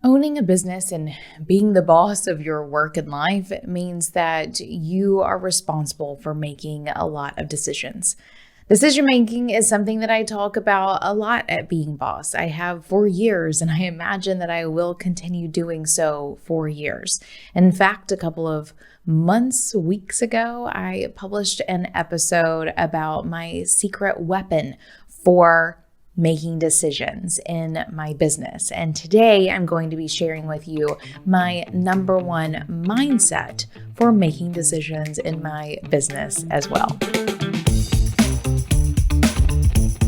Owning a business and being the boss of your work and life means that you are responsible for making a lot of decisions. Decision making is something that I talk about a lot at Being Boss. I have for years, and I imagine that I will continue doing so for years. In fact, a couple of weeks ago, I published an episode about my secret weapon for making decisions in my business. And today I'm going to be sharing with you my number one mindset for making decisions in my business as well.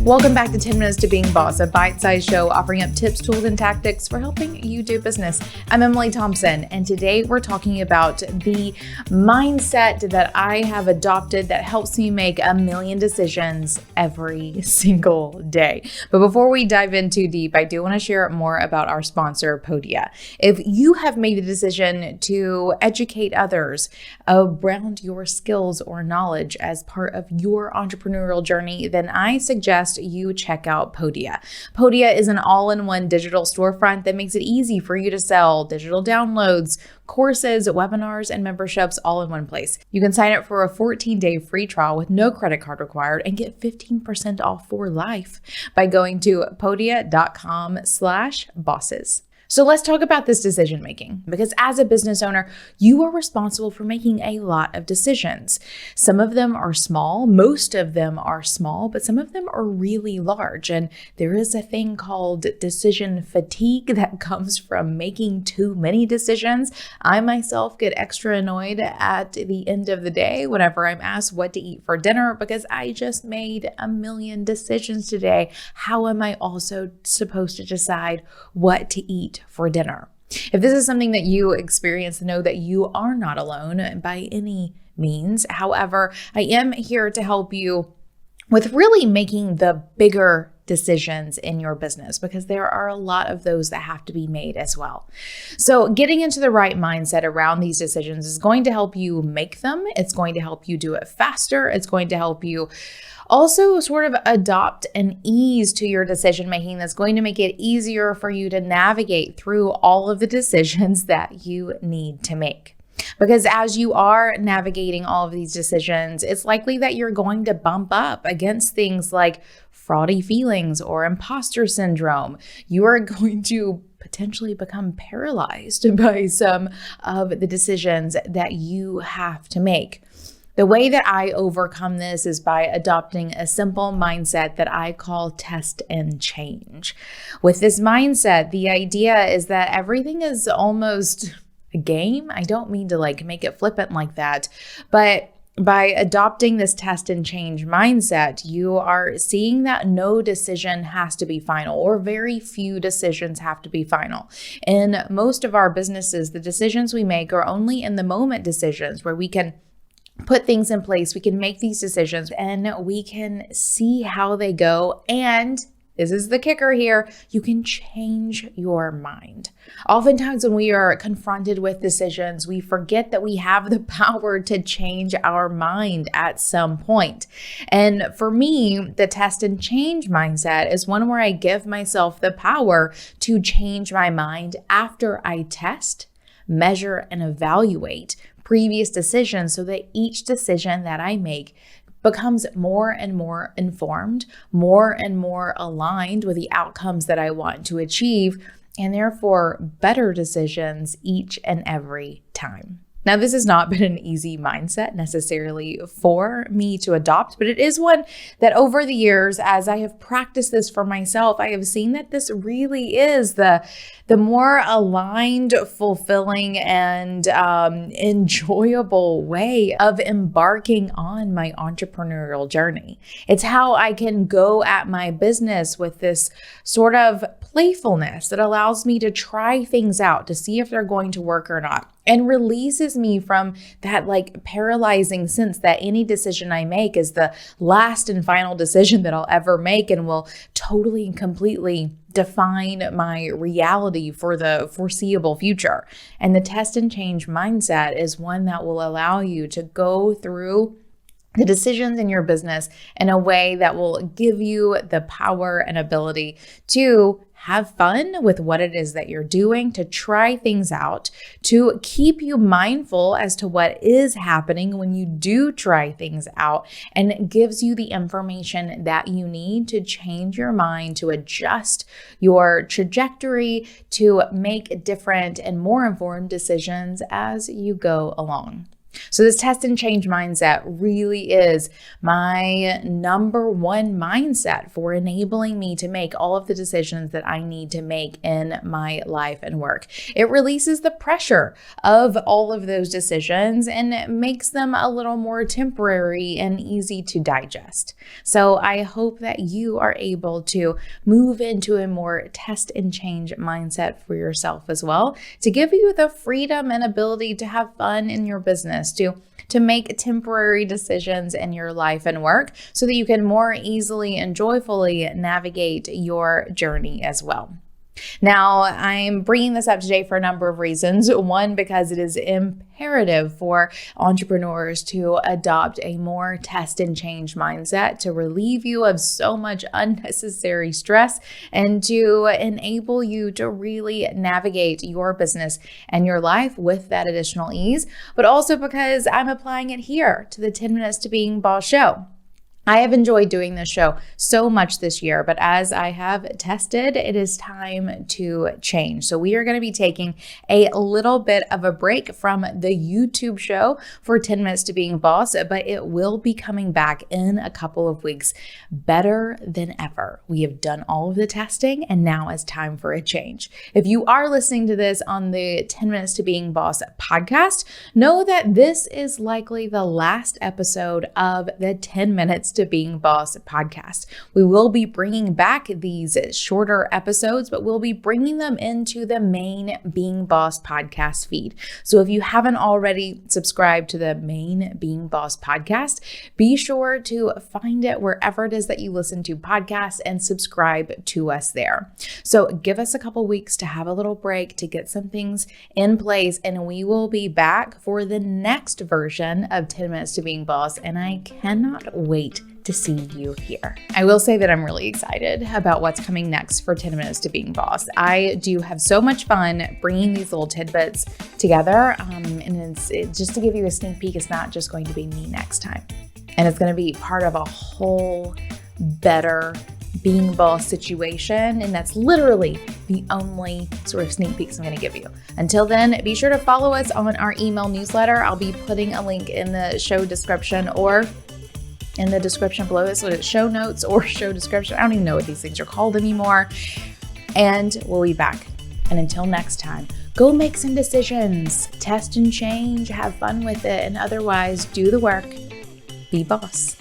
Welcome back to 10 Minutes to Being Boss, a bite-sized show offering up tips, tools, and tactics for helping you do business. I'm Emily Thompson, and today we're talking about the mindset that I have adopted that helps me make a million decisions every single day. But before we dive in too deep, I do want to share more about our sponsor, Podia. If you have made a decision to educate others around your skills or knowledge as part of your entrepreneurial journey, then I suggest you check out Podia. Podia is an all-in-one digital storefront that makes it easy for you to sell digital downloads, courses, webinars, and memberships all in one place. You can sign up for a 14-day free trial with no credit card required and get 15% off for life by going to podia.com/bosses. So let's talk about this decision making, because as a business owner, you are responsible for making a lot of decisions. Some of them are small, most of them are small, but some of them are really large. And there is a thing called decision fatigue that comes from making too many decisions. I myself get extra annoyed at the end of the day whenever I'm asked what to eat for dinner because I just made a million decisions today. How am I also supposed to decide what to eat for dinner? If this is something that you experience, know that you are not alone by any means. However, I am here to help you with really making the bigger decisions in your business, because there are a lot of those that have to be made as well. So getting into the right mindset around these decisions is going to help you make them. It's going to help you do it faster. It's going to help you also sort of adopt an ease to your decision making that's going to make it easier for you to navigate through all of the decisions that you need to make. Because as you are navigating all of these decisions, it's likely that you're going to bump up against things like fraudy feelings or imposter syndrome. You are going to potentially become paralyzed by some of the decisions that you have to make. The way that I overcome this is by adopting a simple mindset that I call test and change. With this mindset, the idea is that everything is almost a game. I don't mean to make it flippant like that, but by adopting this test and change mindset, you are seeing that no decision has to be final, or very few decisions have to be final. In most of our businesses, the decisions we make are only in the moment decisions where we can put things in place, we can make these decisions, and we can see how they go. And this is the kicker here, you can change your mind. Oftentimes when we are confronted with decisions, we forget that we have the power to change our mind at some point. And for me, the test and change mindset is one where I give myself the power to change my mind after I test, measure, and evaluate previous decisions, so that each decision that I make becomes more and more informed, more and more aligned with the outcomes that I want to achieve, and therefore better decisions each and every time. Now, this has not been an easy mindset necessarily for me to adopt, but it is one that over the years, as I have practiced this for myself, I have seen that this really is the more aligned, fulfilling, and enjoyable way of embarking on my entrepreneurial journey. It's how I can go at my business with this sort of playfulness that allows me to try things out to see if they're going to work or not, and releases me from that paralyzing sense that any decision I make is the last and final decision that I'll ever make and will totally and completely define my reality for the foreseeable future. And the test and change mindset is one that will allow you to go through the decisions in your business in a way that will give you the power and ability to have fun with what it is that you're doing, to try things out, to keep you mindful as to what is happening when you do try things out, and it gives you the information that you need to change your mind, to adjust your trajectory, to make different and more informed decisions as you go along. So this test and change mindset really is my number one mindset for enabling me to make all of the decisions that I need to make in my life and work. It releases the pressure of all of those decisions and makes them a little more temporary and easy to digest. So I hope that you are able to move into a more test and change mindset for yourself as well, to give you the freedom and ability to have fun in your business, to make temporary decisions in your life and work so that you can more easily and joyfully navigate your journey as well. Now, I'm bringing this up today for a number of reasons. One, because it is imperative for entrepreneurs to adopt a more test and change mindset to relieve you of so much unnecessary stress and to enable you to really navigate your business and your life with that additional ease, but also because I'm applying it here to the 10 Minutes to Being Boss show. I have enjoyed doing this show so much this year, but as I have tested, it is time to change. So we are going to be taking a little bit of a break from the YouTube show for 10 Minutes to Being Boss, but it will be coming back in a couple of weeks, better than ever. We have done all of the testing and now it's time for a change. If you are listening to this on the 10 Minutes to Being Boss podcast, know that this is likely the last episode of the 10 Minutes to Being Boss podcast. We will be bringing back these shorter episodes, but we'll be bringing them into the main Being Boss podcast feed. So if you haven't already subscribed to the main Being Boss podcast, be sure to find it wherever it is that you listen to podcasts and subscribe to us there. So give us a couple weeks to have a little break, to get some things in place, and we will be back for the next version of 10 Minutes to Being Boss, and I cannot wait to see you here. I will say that I'm really excited about what's coming next for 10 Minutes to Being Boss. I do have so much fun bringing these little tidbits together, and just to give you a sneak peek, it's not just going to be me next time. And it's going to be part of a whole better Being Boss situation, and that's literally the only sort of sneak peeks I'm going to give you. Until then, be sure to follow us on our email newsletter. I'll be putting a link in the show description or in the description below this, whether it's show notes or show description. I don't even know what these things are called anymore. And we'll be back. And until next time, go make some decisions, test and change, have fun with it, and otherwise do the work, be boss.